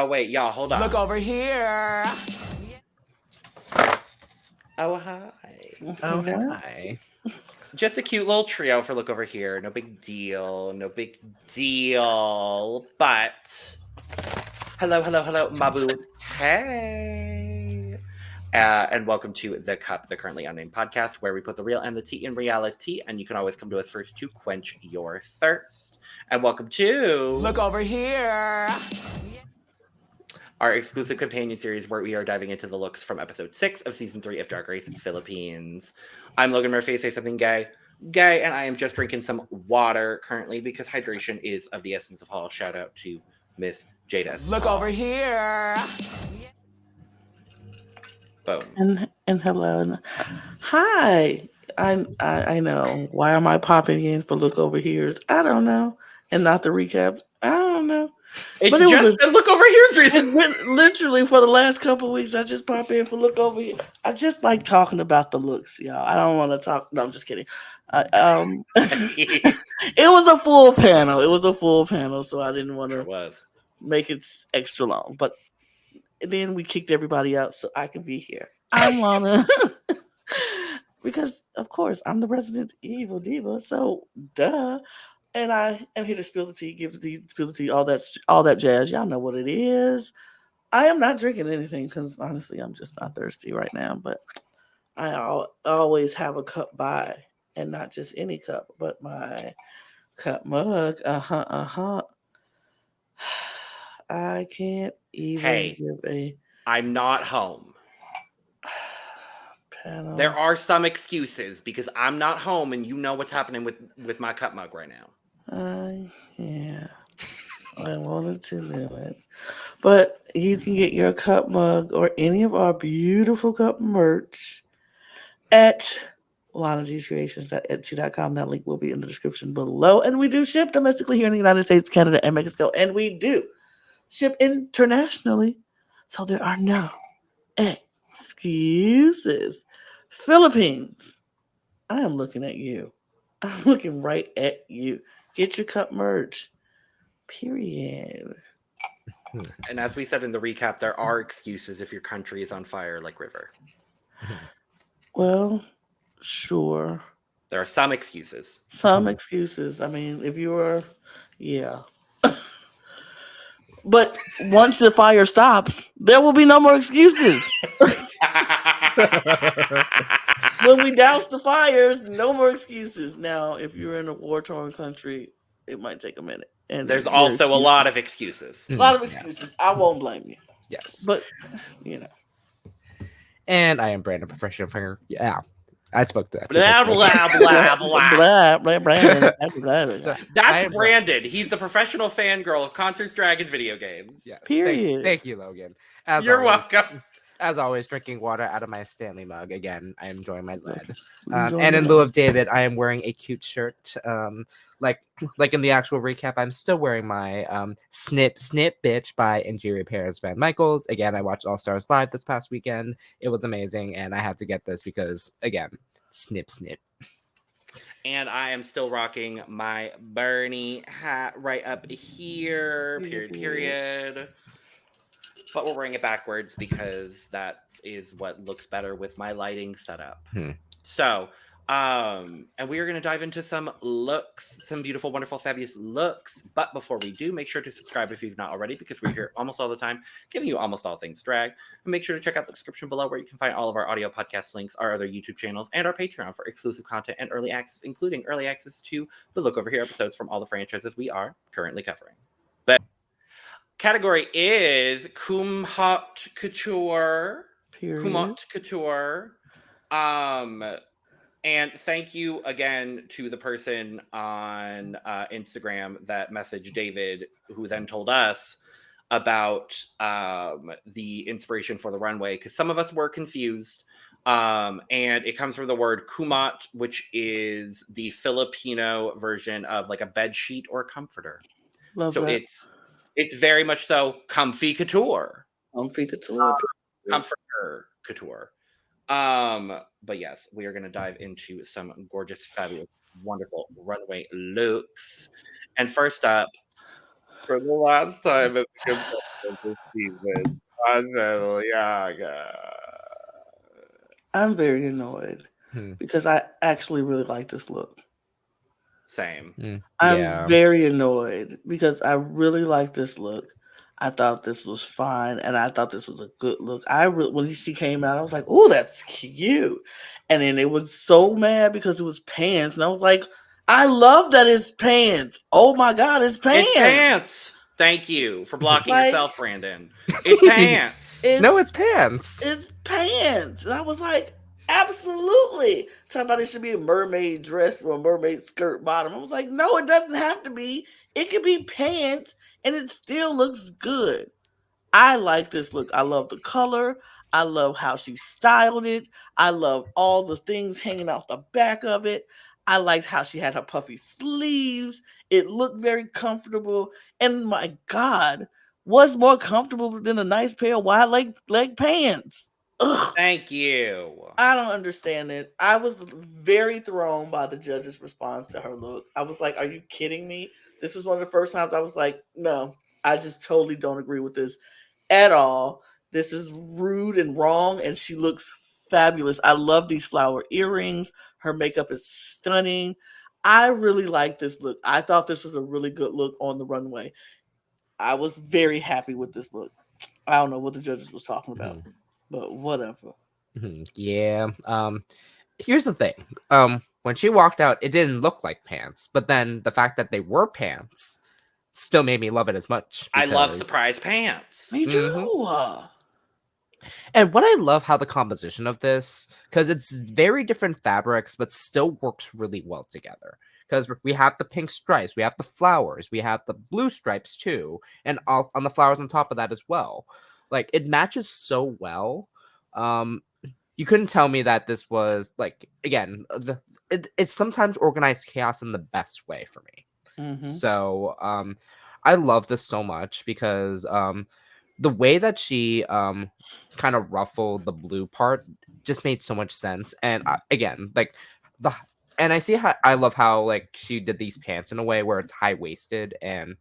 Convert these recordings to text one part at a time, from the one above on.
Oh, wait, y'all, hold on. Look over here. Oh, hi. Oh, hi. Just a cute little trio for Look Over Here. No big deal. No big deal. But hello, Mabu. Hey. And welcome to The Cup, the Currently Unnamed Podcast, where we put the real and the tea in reality. And you can always come to us first to quench your thirst. And welcome to Look Over Here, our exclusive companion series where we are diving into the looks from episode 6 of season 3 of DragRace Philippines. I'm Logan Murphy, say something gay, and I am just drinking some water currently because hydration is of the essence of all. Shout out to Miss Jada. Look Over Here. Boom. And hello. Hi. I know. Why am I popping in for Look Over Here's? I don't know. And not the recap. I don't know. It's just a Look Over Here's reason. Literally for the last couple of weeks, I just pop in for Look Over Here. I just like talking about the looks, y'all. I don't want to talk. No, I'm just kidding. It was a full panel. So I didn't want to make it extra long. But then we kicked everybody out so I can be here. I want to. Because, of course, I'm the resident evil diva. So, duh. And I am here to spill the tea, spill the tea, all that jazz. Y'all know what it is. I am not drinking anything because, honestly, I'm just not thirsty right now. But I always have a cup by, and not just any cup, but my cup mug. I can't even give a... I'm not home. Panel. There are some excuses because I'm not home and you know what's happening with my cup mug right now. Yeah. I wanted to do it. But you can get your cup mug or any of our beautiful cup merch at LanaGCreations.etsy.com. That link will be in the description below. And we do ship domestically here in the United States, Canada, and Mexico. And we do ship internationally. So there are no excuses. Philippines, I am looking at you. I'm looking right at you. Get your cup merch. Period. And as we said in the recap, there are excuses if your country is on fire like River. Well, sure. There are some excuses. Some excuses. I mean, if you are, yeah. But once the fire stops, there will be no more excuses. When we douse the fires, no more excuses. Now, if you're in a war-torn country, it might take a minute. And there's also a lot of excuses. A lot of excuses. Yeah. I won't blame you. Yes. But, you know. And I am Brandon, professional finger. Yeah. I spoke to that. Blah, blah, blah, blah. Blah, Brandon. So, that's Brandon. He's the professional fangirl of Concerts, Dragons, video games. Yes. Period. Thank you, Logan. You're welcome. As always, drinking water out of my Stanley mug. Again, I am enjoying my lead. And in lieu of David, I am wearing a cute shirt. Like in the actual recap, I'm still wearing my Snip Snip Bitch by Interior Paris Van Michaels. Again, I watched All Stars Live this past weekend. It was amazing, and I had to get this because, again, snip snip. And I am still rocking my Bernie hat right up here. Period. But we're wearing it backwards because that is what looks better with my lighting setup. So, and we are going to dive into some looks, some beautiful, wonderful, fabulous looks. But before we do, make sure to subscribe if you've not already, because we're here almost all the time, giving you almost all things drag. And make sure to check out the description below where you can find all of our audio podcast links, our other YouTube channels, and our Patreon for exclusive content and early access, including early access to the Look Over Here episodes from all the franchises we are currently covering. But category is Kum-Haute Couture. Period. Kum-Haute Couture. And thank you again to the person on Instagram that messaged David, who then told us about the inspiration for the runway, because some of us were confused. And it comes from the word Kum-Haute, which is the Filipino version of like a bed sheet or comforter. Love so that. It's very much so comfy couture. Comfy couture. Comforter couture. But yes, we are going to dive into some gorgeous, fabulous, wonderful runway looks. And first up, For the last time at the contestant this season, Fedellaga. I'm very annoyed because I actually really like this look. Same. I'm very annoyed because I really like this look. I thought this was fine, and I thought this was a good look. When she came out, I was like, "Oh, that's cute," and then it was so mad because it was pants, and I was like, "I love that it's pants. Oh my god, it's pants! It's pants. Thank you for blocking yourself, Brandon. It's pants. It's pants. It's pants," and I was like, "Absolutely." Talking about it should be a mermaid dress or a mermaid skirt bottom. I was like, "No, it doesn't have to be. It could be pants." And it still looks good. I like this look. I love the color. I love how she styled it. I love all the things hanging off the back of it. I liked how she had her puffy sleeves. It looked very comfortable. And my God, what's more comfortable than a nice pair of wide leg pants? Ugh. Thank you. I don't understand it. I was very thrown by the judge's response to her look. I was like, are you kidding me? This was one of the first times I was like, no, I just totally don't agree with this at all. This is rude and wrong, and she looks fabulous. I love these flower earrings. Her makeup is stunning. I really like this look. I thought this was a really good look on the runway. I was very happy with this look. I don't know what the judges was talking about, but whatever. Yeah. Here's the thing. When she walked out, it didn't look like pants, but then the fact that they were pants still made me love it as much. I love surprise pants. Me too. And what I love how the composition of this, because it's very different fabrics, but still works really well together. Because we have the pink stripes, we have the flowers, we have the blue stripes too, and all on the flowers on top of that as well. Like, it matches so well. You couldn't tell me that this was, like, again, it's sometimes organized chaos in the best way for me. So I love this so much because the way that she kind of ruffled the blue part just made so much sense. And again, like, and I see how I love how, like, she did these pants in a way where it's high-waisted, and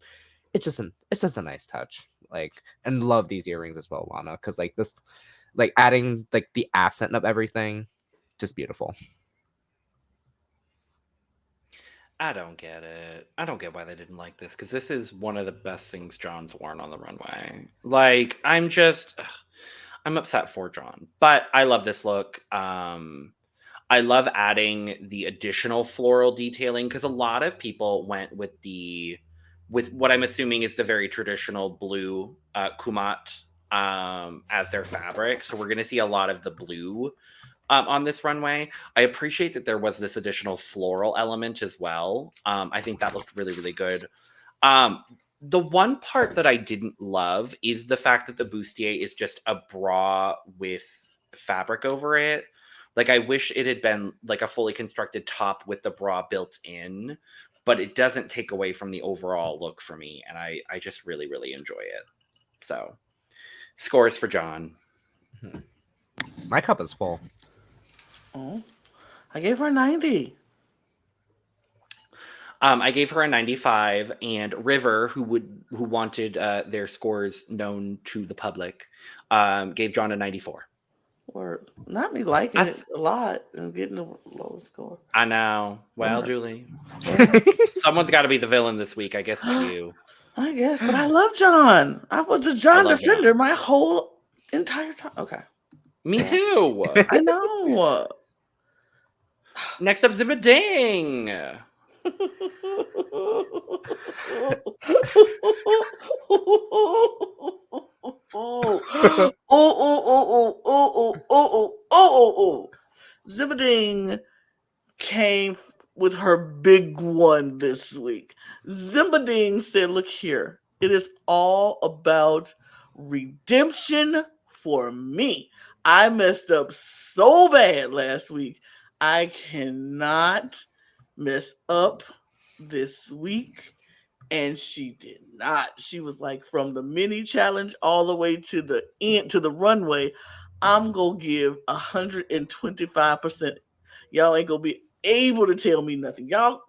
it's just a nice touch. Like, and love these earrings as well, Lana, because like this, like, adding like the accent of everything, just beautiful. I don't get it. I don't get why they didn't like this, because this is one of the best things John's worn on the runway. Like, I'm upset for John, but I love this look. I love adding the additional floral detailing, because a lot of people went with what I'm assuming is the very traditional blue Kum-Haute as their fabric. So we're going to see a lot of the blue on this runway. I appreciate that there was this additional floral element as well. I think that looked really, really good. The one part that I didn't love is the fact that the bustier is just a bra with fabric over it. Like, I wish it had been like a fully constructed top with the bra built in, but it doesn't take away from the overall look for me. And I just really, really enjoy it. So, scores for John. My cup is full. Oh, I gave her a 90. I gave her a 95, and River, who wanted their scores known to the public, gave John a 94. Or not me liking it a lot and getting the lowest score. I know. Well, Julie, someone's got to be the villain this week. I guess it's you. I guess, but I love John. I was a John defender John. My whole entire time. Okay. Me too. I know. Next up, Zymba Ding. Zymba Ding came with her big one this week. Zymba Ding said, look here, it is all about redemption for me. I messed up so bad last week. I cannot mess up this week. And she did not. She was like, from the mini challenge all the way to the end, to the runway, I'm going to give 125%. Y'all ain't going to be able to tell me nothing. Y'all,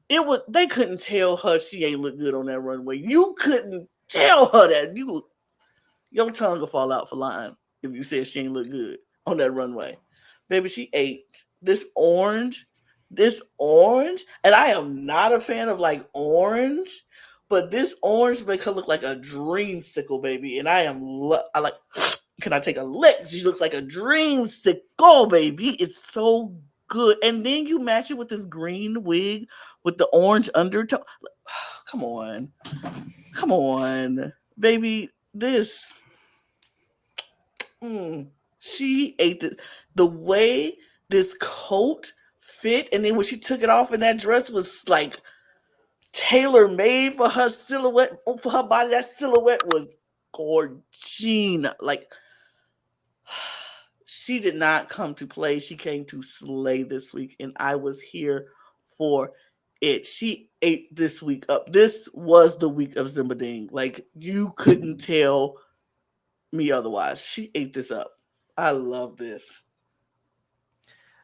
They couldn't tell her she ain't look good on that runway. You couldn't tell her that. Your tongue will fall out for lying if you said she ain't look good on that runway. Baby, she ate this orange, and I am not a fan of like orange, but this orange make her look like a dreamsicle, baby. And I like, can I take a lick? She looks like a dreamsicle, baby. It's so good. And then you match it with this green wig with the orange undertone. Come on, baby. This, she ate the way this coat fit, and then when she took it off, and that dress was like tailor made for her silhouette, for her body. That silhouette was gorgeous. Like, she did not come to play. She came to slay this week, and I was here for it. She ate this week up. This was the week of Zymba Ding. Like, you couldn't tell me otherwise. She ate this up. I love this.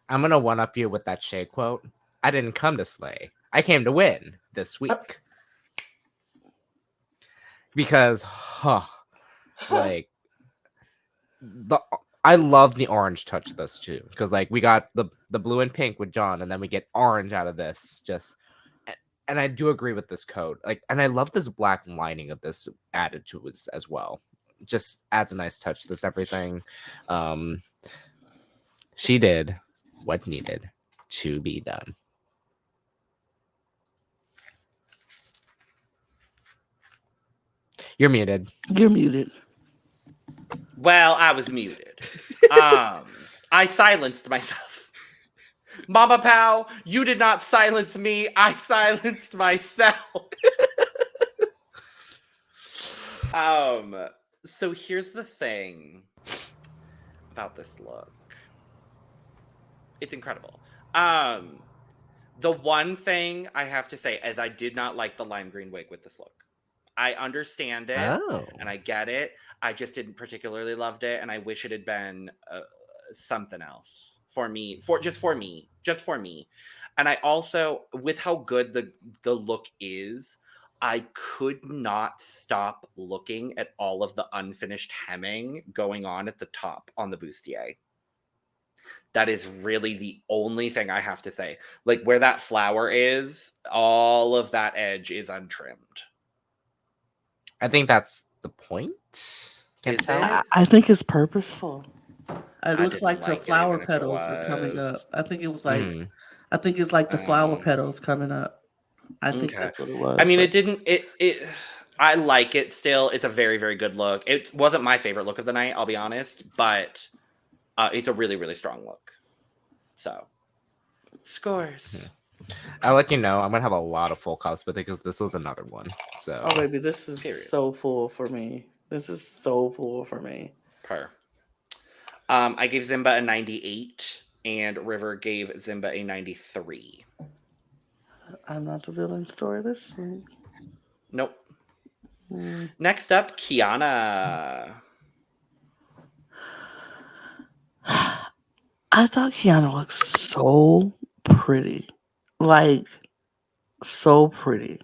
I'm gonna one up you with that Shay quote. I didn't come to slay. I came to win this week. Because, like, I love the orange touch of this too. Because like we got the blue and pink with John, and then we get orange out of this. And I do agree with this coat. Like, and I love this black lining of this added to it as well. Just adds a nice touch to this everything. She did what needed to be done. You're muted. Well, I was muted. I silenced myself. Mama Pow, you did not silence me. I silenced myself. So here's the thing about this look. It's incredible. The one thing I have to say is I did not like the lime green wig with this look. I understand it, and I get it. I just didn't particularly loved it, and I wish it had been something else for me. Just for me. And I also, with how good the look is, I could not stop looking at all of the unfinished hemming going on at the top on the bustier. That is really the only thing I have to say. Like, where that flower is, all of that edge is untrimmed. I think that's the point. I think it's purposeful. It looks like the flower petals are coming up. I think it was like, I think it's like the flower petals coming up. I think that's what it was. I mean, I like it still. It's a very, very good look. It wasn't my favorite look of the night, I'll be honest, but it's a really, really strong look. So, scores. I'll let you know. I'm gonna have a lot of full cups with it because this was another one. So, oh baby, this is so full for me. Per. I gave Zymba a 98, and River gave Zymba a 93. I'm not the villain story this week. Nope. Next up, Khianna. I thought Khianna looked so pretty. Like, so pretty.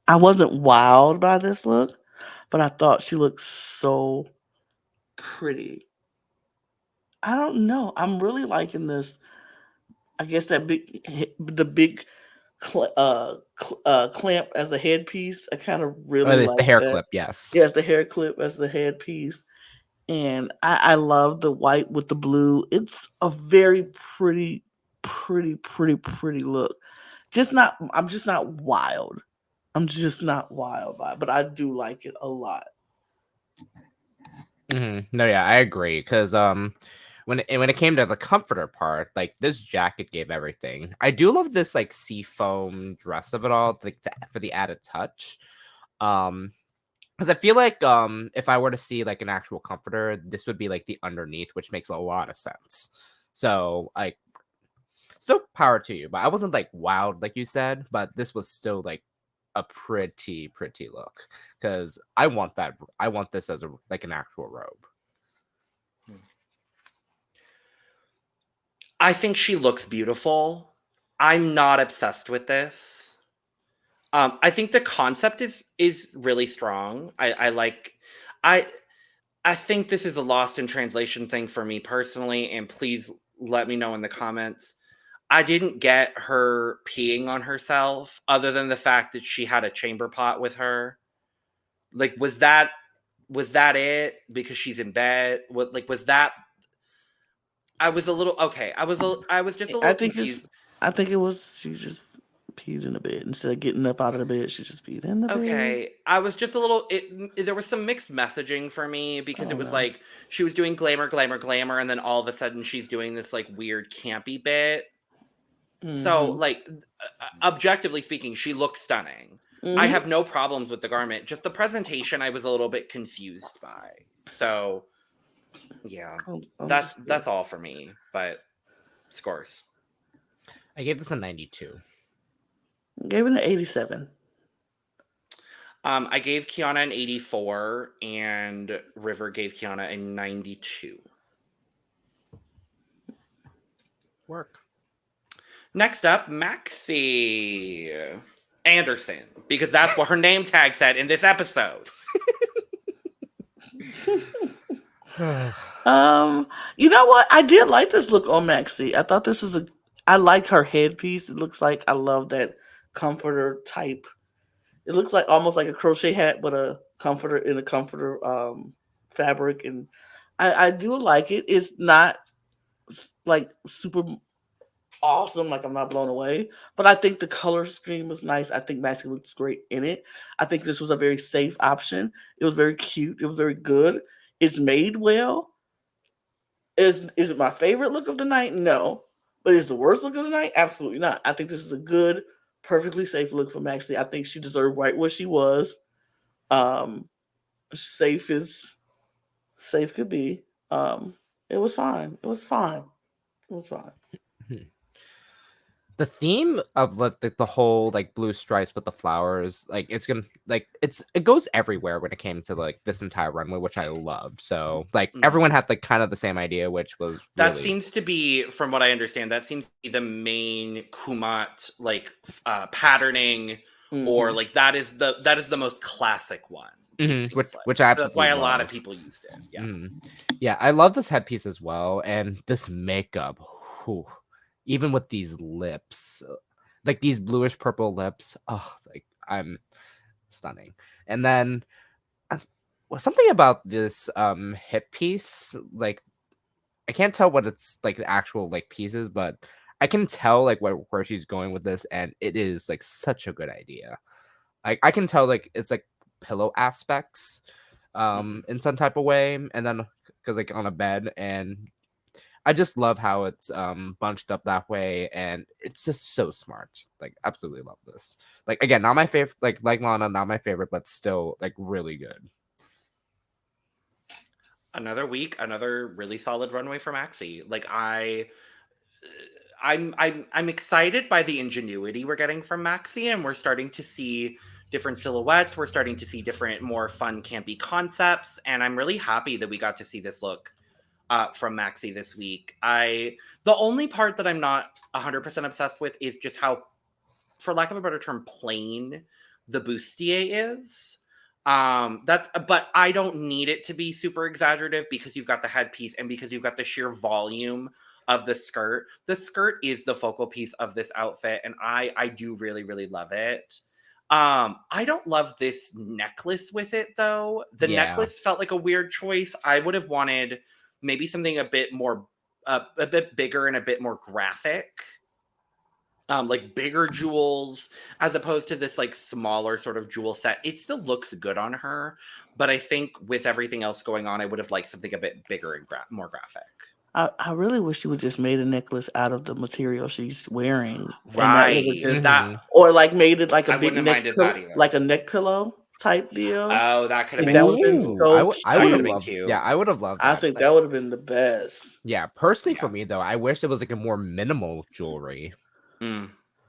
I wasn't wowed by this look, but I thought she looked so pretty. I don't know. I'm really liking this. I guess the big clamp as a headpiece. I kind of really like the hair that. clip. Yes. Yes, the hair clip as the headpiece. And I love the white with the blue. It's a very pretty look. I'm just not wild. By it, but I do like it a lot. No, yeah, I agree. Because when it came to the comforter part, like this jacket gave everything. I do love this like sea foam dress of it all, like for the added touch. Because I feel like if I were to see like an actual comforter, this would be like the underneath, which makes a lot of sense. So like, still power to you, but I wasn't like wowed like you said, but this was still like a pretty look because I want this as like an actual robe. I think she looks beautiful. I'm not obsessed with this. I think the concept is really strong. I think this is a lost in translation thing for me personally, and please let me know in the comments. I didn't get her peeing on herself, other than the fact that she had a chamber pot with her. Like, was that it? Because she's in bed. Was that? I was a little okay. I was just a little confused. I think it was she just peed in the bed instead of getting up out of the bed. She just peed in the bed. Okay, I was just a little. There was some mixed messaging for me because it was like she was doing glamour, and then all of a sudden she's doing this like weird campy bit. So, like, objectively speaking, she looks stunning. I have no problems with the garment. Just the presentation, I was a little bit confused by. So, yeah, that's all for me. But scores. I gave this a 92. I gave it an 87. I gave Khianna an 84, and River gave Khianna a 92. Work. Next up, Maxie Andreison, because that's what her name tag said in this episode. You know what? I did like this look on Maxie. I thought this is I like her headpiece. It looks like, I love that comforter type. It looks like almost like a crochet hat, but a comforter in a comforter fabric. And I do like it. It's not like super awesome, like I'm not blown away, but I think the color scheme was nice. I think Maxie looks great in it. I think this was a very safe option. It was very cute. It was very good. It's made well. Is it my favorite look of the night? No. But is the worst look of the night? Absolutely not. I think this is a good, perfectly safe look for Maxie. I think she deserved right where she was. Safe as safe could be. It was fine. It was fine. It was fine. The theme of like the whole like blue stripes with the flowers, like it's gonna like it goes everywhere when it came to like this entire runway, which I loved. So like everyone had like kind of the same idea, which was that seems to be, from what I understand, that seems to be the main Kum-Haute like patterning, or like that is the most classic one. Which I absolutely that's why love. A lot of people used it. Yeah, yeah, I love this headpiece as well, and this makeup. Whew. Even with these lips, like these bluish purple lips, like I'm stunning. And then something about this hip piece, like I can't tell what it's like the actual like pieces, but I can tell like where she's going with this, and it is like such a good idea. I can tell like it's like pillow aspects in some type of way, and then because like on a bed, and I just love how it's bunched up that way, and it's just so smart. Like, absolutely love this. Like, again, not my favorite. Like Lana, not my favorite, but still like really good. Another week, another really solid runway for Maxie. Like I'm excited by the ingenuity we're getting from Maxie, and we're starting to see different silhouettes. We're starting to see different, more fun, campy concepts, and I'm really happy that we got to see this look from Maxie this week. The only part that I'm not 100% obsessed with is just how, for lack of a better term, plain the bustier is. But I don't need it to be super exaggerative, because you've got the headpiece and because you've got the sheer volume of the skirt. The skirt is the focal piece of this outfit, and I do really, really love it. I don't love this necklace with it though. The necklace felt like a weird choice. I would have wanted maybe something a bit more, a bit bigger and a bit more graphic. Like bigger jewels, as opposed to this like smaller sort of jewel set. It still looks good on her, but I think with everything else going on, I would have liked something a bit bigger and more graphic. I really wish she would just made a necklace out of the material she's wearing, right? Or like made it like a big neck pillow, like a neck pillow type deal. Oh, that could have been. That would have been so. I would have loved. Yeah, I would have loved that. I think that would have been the best. Yeah, personally for me though, I wish it was like a more minimal jewelry.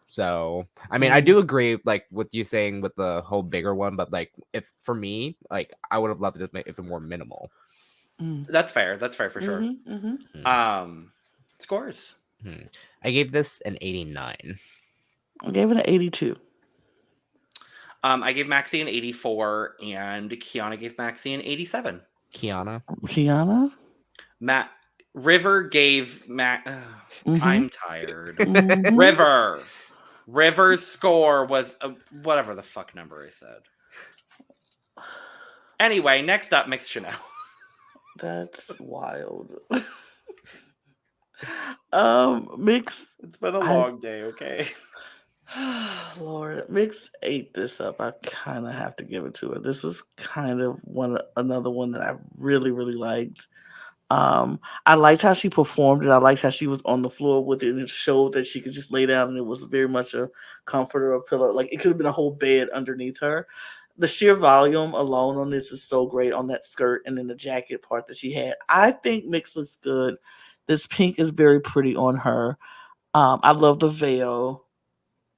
So, I mean, I do agree, like with you saying with the whole bigger one, but like if for me, like I would have loved it if it more minimal. That's fair. That's fair for sure. Scores. I gave this an 89. I gave it an 82. I gave Maxie an 84, and Khianna gave Maxie an 87. Khianna? River gave I'm tired. Mm-hmm. River's score was whatever the fuck number I said. Anyway, next up, Myx Chanel. That's wild. Myx. It's been a long day, okay? Lord, Myx ate this up. I kind of have to give it to her. This was kind of another one that I really, really liked. I liked how she performed it. I liked how she was on the floor with it, and it showed that she could just lay down, and it was very much a comforter or pillow. Like it could have been a whole bed underneath her. The sheer volume alone on this is so great on that skirt and then the jacket part that she had. I think Myx looks good. This pink is very pretty on her. I love the veil.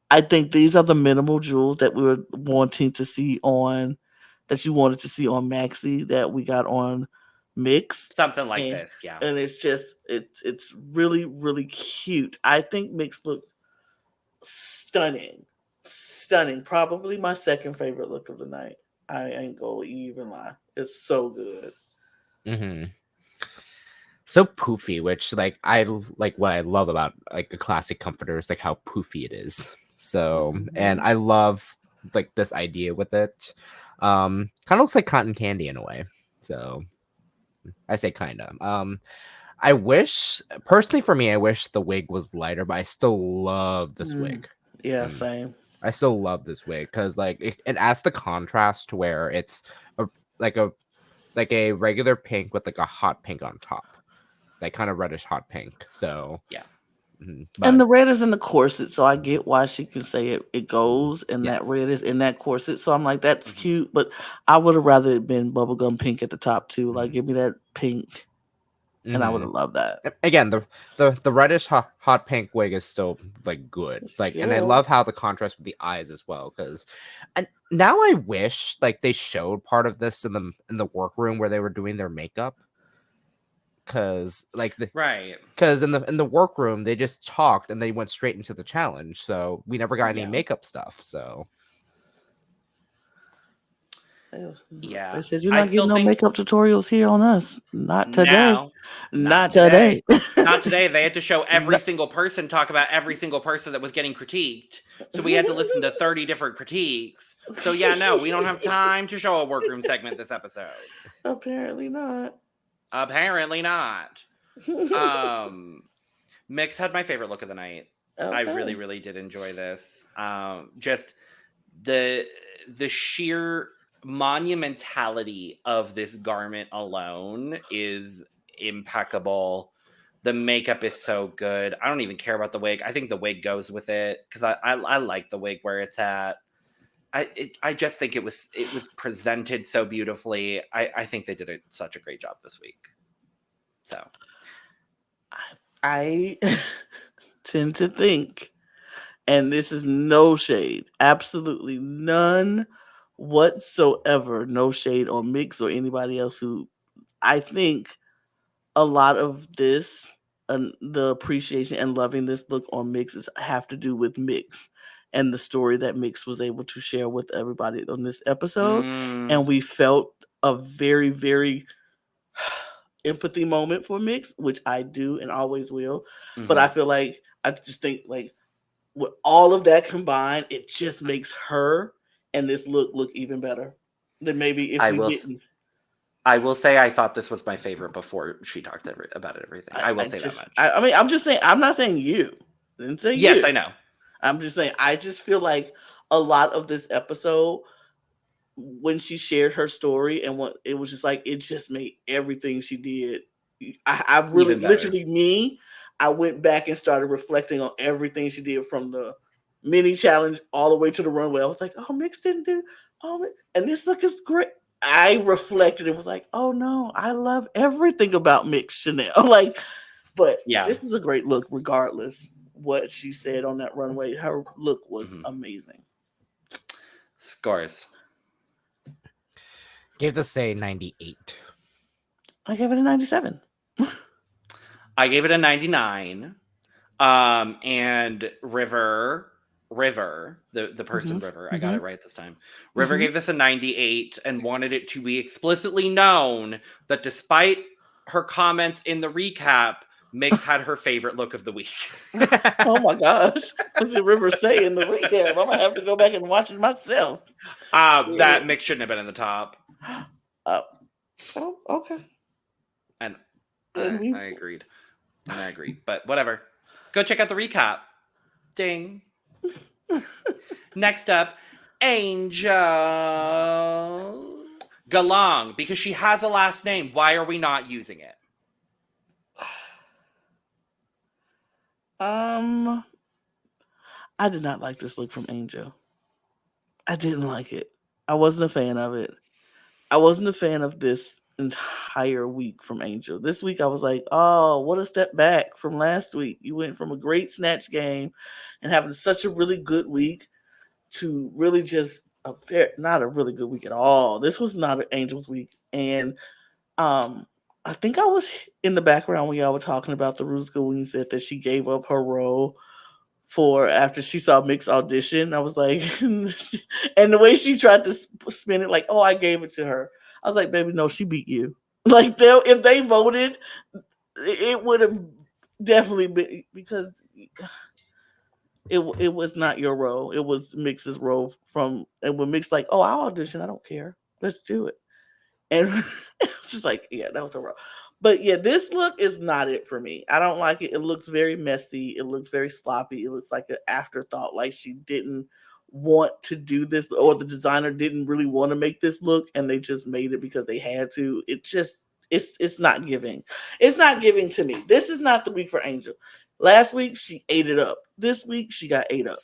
I think these are the minimal jewels that we were wanting to see that you wanted to see on Maxie that we got on Myx. Something like this, yeah. And it's just, it's really, really cute. I think Myx looked stunning. Stunning. Probably my second favorite look of the night. I ain't gonna even lie. It's so good. So poofy, which like what I love about like a classic comforter is like how poofy it is. So and I love like this idea with it. Kind of looks like cotton candy in a way. So I say kind of. I wish personally for me, I wish the wig was lighter, but I still love this wig. Yeah, same. I still love this wig because like it adds the contrast to where it's a regular pink with like a hot pink on top, like kind of reddish hot pink. So yeah, and the red is in the corset, so I get why she can say it goes, and that red is in that corset. So I'm like, that's cute, but I would have rather it been bubblegum pink at the top too. Like, give me that pink. And I would have loved that. Again, the reddish hot pink wig is still like good. Like, and I love how the contrast with the eyes as well. And now I wish like they showed part of this in the workroom where they were doing their makeup. Because because in the workroom they just talked and they went straight into the challenge. So we never got any makeup stuff. So. Yeah, they said you're not getting no makeup tutorials here on us. Not today. Now, not today. Not today. They had to show every single person, talk about every single person that was getting critiqued. So we had to listen to 30 different critiques. So yeah, no, we don't have time to show a workroom segment this episode. Apparently not. Myx had my favorite look of the night. Okay. I really, really did enjoy this. Just the sheer monumentality of this garment alone is impeccable. The makeup is so good. I don't even care about the wig. I think the wig goes with it because I like the wig where it's at. I just think it was presented so beautifully. I think they did such a great job this week. So I tend to think, and this is no shade, absolutely none whatsoever, no shade on Myx or anybody else who, I think a lot of this and the appreciation and loving this look on Myx have to do with Myx and the story that Myx was able to share with everybody on this episode. And we felt a very, very empathy moment for Myx, which I do and always will. But I feel like, I just think like with all of that combined, it just makes her and this look even better than maybe if we didn't. I will say I thought this was my favorite before she talked about everything. I will say that much. I mean, I'm just saying, I'm not saying you. I didn't say yes, you. I know. I'm just saying, I just feel like a lot of this episode, when she shared her story and what it was just like, it just made everything she did. I really, literally I went back and started reflecting on everything she did from the mini challenge all the way to the runway. I was like, oh, Myx didn't do, and this look is great. I reflected and was like, oh no, I love everything about Myx Chanel. But this is a great look, regardless what she said on that runway. Her look was amazing. Scores. Give this a 98. I gave it a 97. I gave it a 99. And River, the person River, I got it right this time. River gave this a 98 and wanted it to be explicitly known that despite her comments in the recap, Myx had her favorite look of the week. Oh my gosh. What did River say in the recap? I'm going to have to go back and watch it myself. That Myx shouldn't have been in the top. Oh, okay. And I agreed. And I agreed. But whatever. Go check out the recap. Ding. Next up, Angel. Galang, because she has a last name. Why are we not using it? I did not like this look from Angel. I didn't like it. I wasn't a fan of it. I wasn't a fan of this entire week from Angel. This week I was like, oh, what a step back from last week. You went from a great snatch game and having such a really good week to really just not a really good week at all. This was not an Angel's week. And I think I was in the background when y'all were talking about the Ruska when you said that she gave up her role for after she saw Myx audition. I was like, and the way she tried to spin it, like, oh, I gave it to her. I was like, baby, no, she beat you. Like, if they voted, it would have definitely been, because it was not your role. It was Myx's role and when Myx like, oh, I'll audition. I don't care. Let's do it. And it was just like, yeah, that was her role. But yeah, this look is not it for me. I don't like it. It looks very messy. It looks very sloppy. It looks like an afterthought. Like she didn't want to do this, or the designer didn't really want to make this look, and they just made it because they had to. It's not giving. It's not giving to me. This is not the week for Angel. Last week she ate it up. This week she got ate up.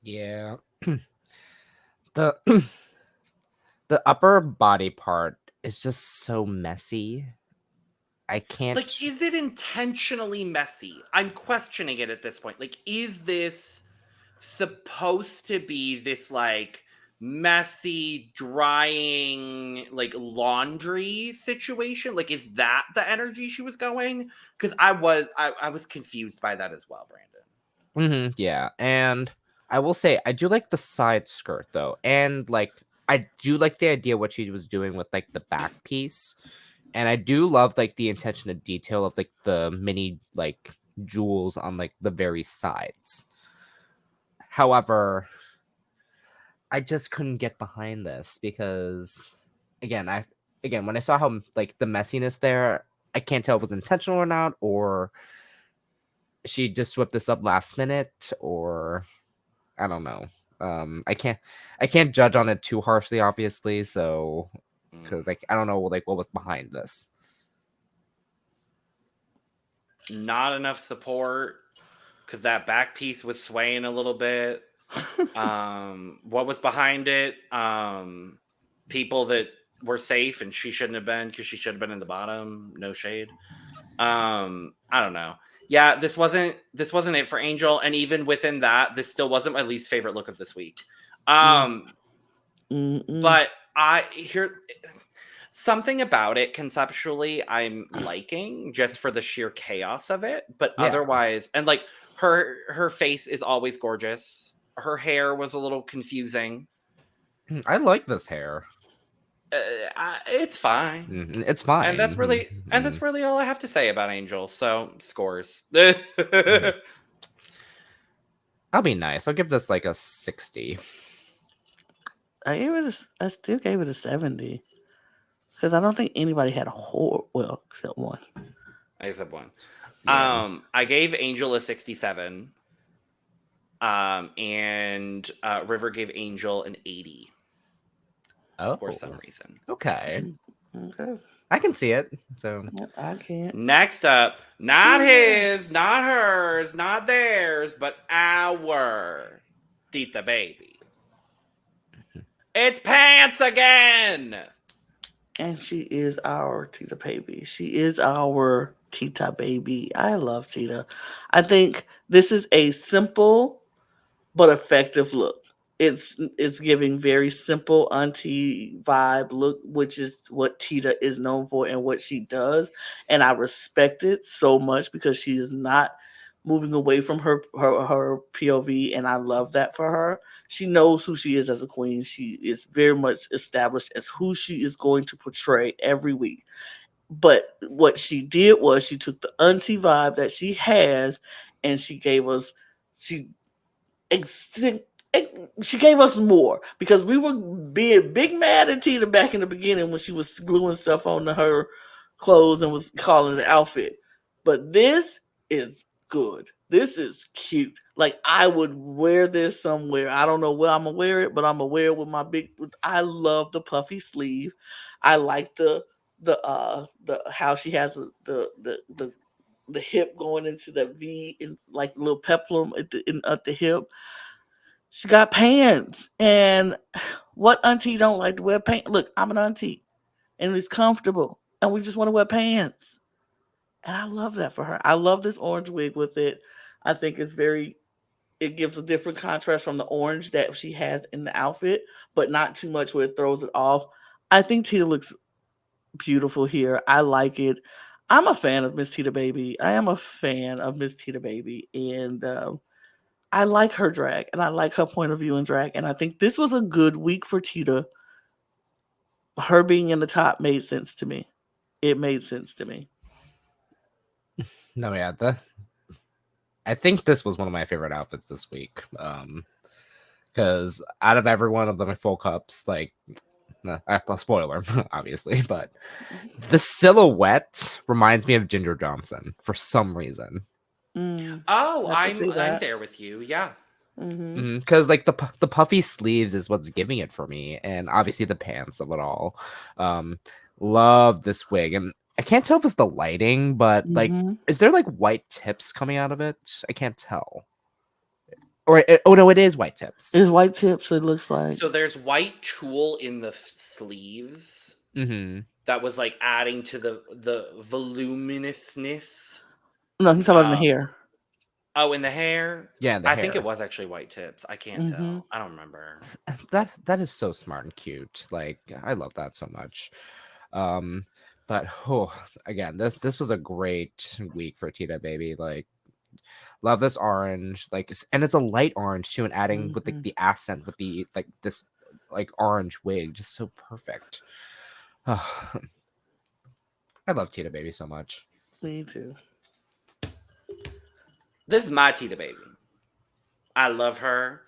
Yeah. The upper body part is just so messy. I can't. Like, is it intentionally messy? I'm questioning it at this point. Like, is this supposed to be this, like, messy, drying, like, laundry situation? Like, is that the energy she was going? Because I was confused by that as well, Brandon. Yeah, and I will say, I do like the side skirt, though. And, like, I do like the idea what she was doing with, like, the back piece. And I do love, like, the intention of detail of, like, the mini, like, jewels on, like, the very sides. However, I just couldn't get behind this because, again, when I saw how, like, the messiness there, I can't tell if it was intentional or not, or she just whipped this up last minute, or I don't know. I can't judge on it too harshly, obviously. So, because like I don't know, like what was behind this. Not enough support because that back piece was swaying a little bit. What was behind it? People that were safe and she shouldn't have been because she should have been in the bottom. No shade. I don't know. Yeah, this wasn't it for Angel, and even within that, this still wasn't my least favorite look of this week. But I hear something about it conceptually I'm liking just for the sheer chaos of it, but otherwise, and like her face is always gorgeous. Her hair was a little confusing. I like this hair. It's fine. It's fine. And that's really all I have to say about Angel. So scores. I'll be nice. I'll give this like a 60. I still gave it a 70. Because I don't think anybody had a whole, well, except one. Except one. Yeah. I gave Angel a 67. And River gave Angel an 80. For some reason. Okay. I can see it. So I can't. Next up, not his, not hers, not theirs, but our Tita Baby. It's pants again. And she is our Tita Baby. She is our Tita Baby. I love Tita. I think this is a simple but effective look. It's giving very simple auntie vibe look, which is what Tita is known for and what she does, and I respect it so much because she is not moving away from her POV, and I love that for her. She knows who she is as a queen. She is very much established as who she is going to portray every week. But what she did was she took the auntie vibe that she has, and she gave us she she gave us more because we were being big mad at Tina back in the beginning when she was gluing stuff onto her clothes and was calling it outfit. But this is good. This is cute. Like I would wear this somewhere. I don't know where I'm gonna wear it, but I'm gonna wear it with my big. I love the puffy sleeve. I like the how she has the hip going into the V and like a little peplum at the hip. She got pants. And what auntie don't like to wear pants? Look, I'm an auntie and it's comfortable and we just want to wear pants. And I love that for her. I love this orange wig with it. I think it gives a different contrast from the orange that she has in the outfit, but not too much where it throws it off. I think Tita looks beautiful here. I like it. I'm a fan of Miss Tita Baby. I am a fan of Miss Tita Baby. And I like her drag and I like her point of view in drag. And I think this was a good week for Tita. Her being in the top made sense to me. It made sense to me. No, yeah, I think this was one of my favorite outfits this week. Because out of every one of the full cups, like, a spoiler, obviously, but the silhouette reminds me of Ginger Johnson for some reason. Oh, I'm there with you. Yeah. Because like the puffy sleeves is what's giving it for me, and obviously the pants of it all. Love this wig, and I can't tell if it's the lighting, but like, is there like white tips coming out of it? I can't tell. Or oh no, it is white tips. It's white tips. It looks like. So there's white tulle in the sleeves. That was like adding to the voluminousness. No, he's talking about in the hair. Oh, in the hair? Yeah, I think it was actually white tips. I can't tell. I don't remember. That is so smart and cute. Like I love that so much. But again, this was a great week for Tita Baby. Like love this orange, like, and it's a light orange too, and adding with the accent with the like this like orange wig, just so perfect. I love Tita Baby so much. Me too. This is my Tita Baby. I love her.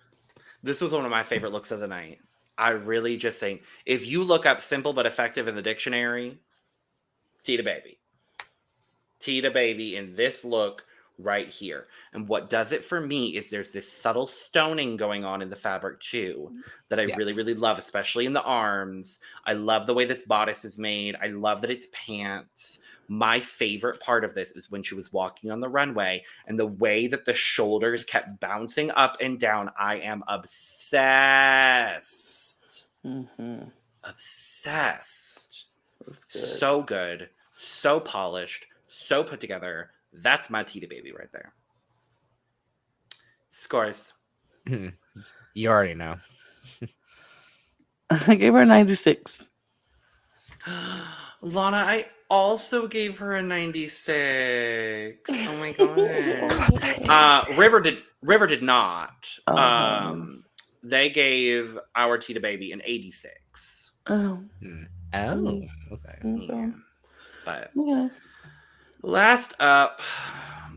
This was one of my favorite looks of the night. I really just think if you look up simple but effective in the dictionary, Tita Baby. Tita Baby in this look right here. And what does it for me is there's this subtle stoning going on in the fabric too that I really, really love, especially in the arms. I love the way this bodice is made. I love that it's pants. My favorite part of this is when she was walking on the runway and the way that the shoulders kept bouncing up and down. I am obsessed. Obsessed. So good. So polished. So put together. That's my Tita Baby right there. Scores. You already know. I gave her a 96. Lana, I also gave her a 96. Oh my god. River did not. They gave our Tita Baby an 86. Oh. Okay. Yeah. But last up,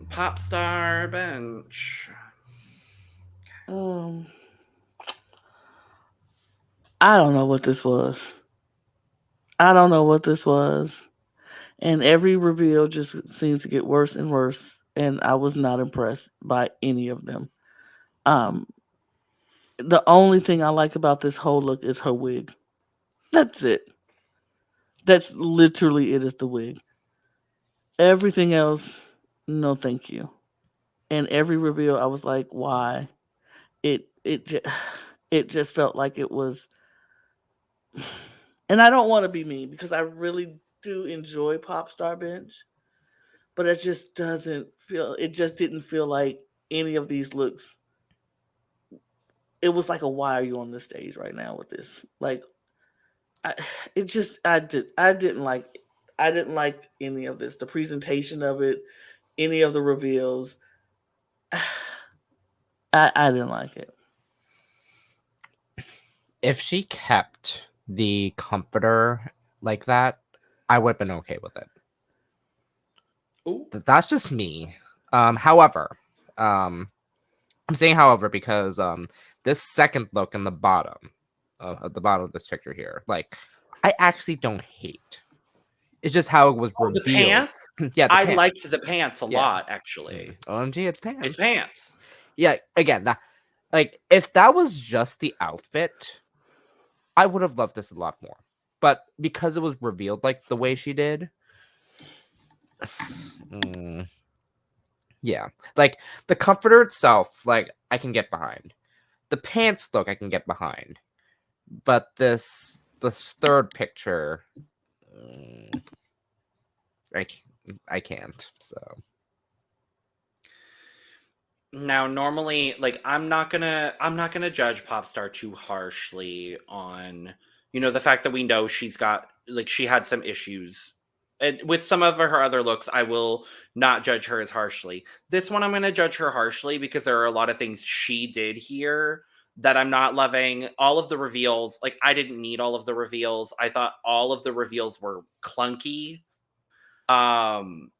Popstar Bench. I don't know what this was. And every reveal just seemed to get worse and worse. And I was not impressed by any of them. The only thing I like about this whole look is her wig. That's it. That's literally it, is the wig. Everything else, no thank you. And every reveal, I was like, why? It just felt like it was. And I don't want to be mean because I really do enjoy Popstar Bench, but it just didn't feel like any of these looks it was like, why are you on this stage right now with this? Like, I didn't like any of this. The presentation of it, any of the reveals. I didn't like it. If she kept the comforter like that, I would have been okay with it. Ooh. That's just me. However, I'm saying however because this second look in the bottom, at the bottom of this picture here, like I actually don't hate. It's just how it was revealed. The pants? Yeah, I liked the pants a lot, actually. OMG, it's pants. It's pants. Yeah, again, that like if that was just the outfit, I would have loved this a lot more. But because it was revealed like the way she did, yeah, like the comforter itself, like I can get behind. The pants look I can get behind, but this third picture, I can't. So now, normally, like I'm not gonna judge Popstar too harshly on the fact that we know she had some issues. And with some of her other looks, I will not judge her as harshly. This one, I'm going to judge her harshly because there are a lot of things she did here that I'm not loving. All of the reveals, like I didn't need all of the reveals. I thought all of the reveals were clunky. And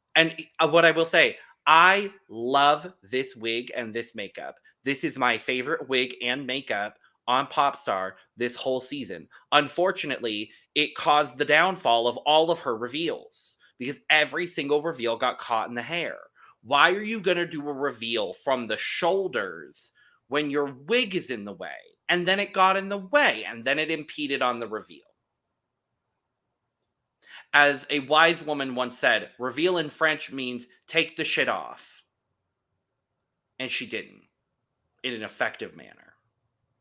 what I will say, I love this wig and this makeup. This is my favorite wig and makeup on Popstar this whole season. Unfortunately, it caused the downfall of all of her reveals because every single reveal got caught in the hair. Why are you going to do a reveal from the shoulders when your wig is in the way? And then it got in the way and then it impeded on the reveal. As a wise woman once said, reveal in French means take the shit off. And she didn't in an effective manner.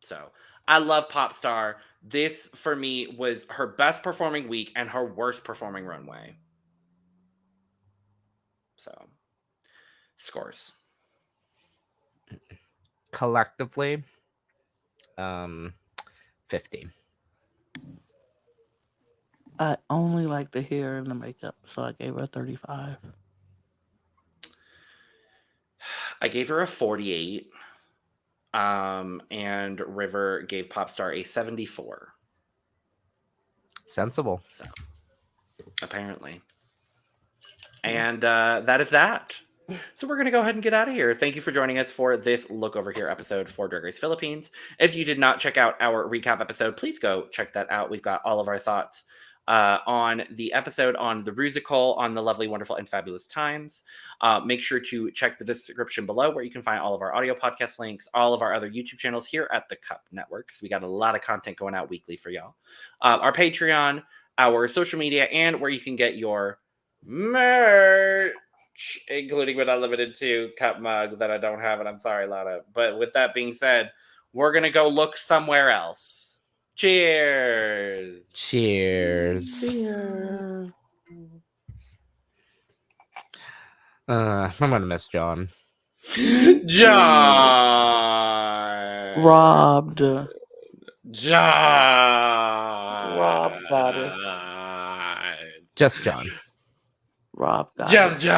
So I love Popstar. This, for me, was her best performing week and her worst performing runway. So, scores. Collectively, 50. I only like the hair and the makeup, so I gave her a 35. I gave her a 48. And River gave Popstar a 74. Sensible. So, apparently. And that is that. So we're going to go ahead and get out of here. Thank you for joining us for this Look Over Here episode for Drag Race Philippines. If you did not check out our recap episode, please go check that out. We've got all of our thoughts on the episode, on the Rusical, on the lovely, wonderful, and fabulous times. Make sure to check the description below where you can find all of our audio podcast links, all of our other YouTube channels here at the Cup Network, because we got a lot of content going out weekly for y'all. Our Patreon, our social media, and where you can get your merch, including but not limited to cup mug that I don't have, and I'm sorry, Lana. But with that being said, we're going to go look somewhere else. Cheers. Cheers. I'm gonna miss John. John. Robbed. John. Robbed goddess. Just John. Robbed goddess. Just John.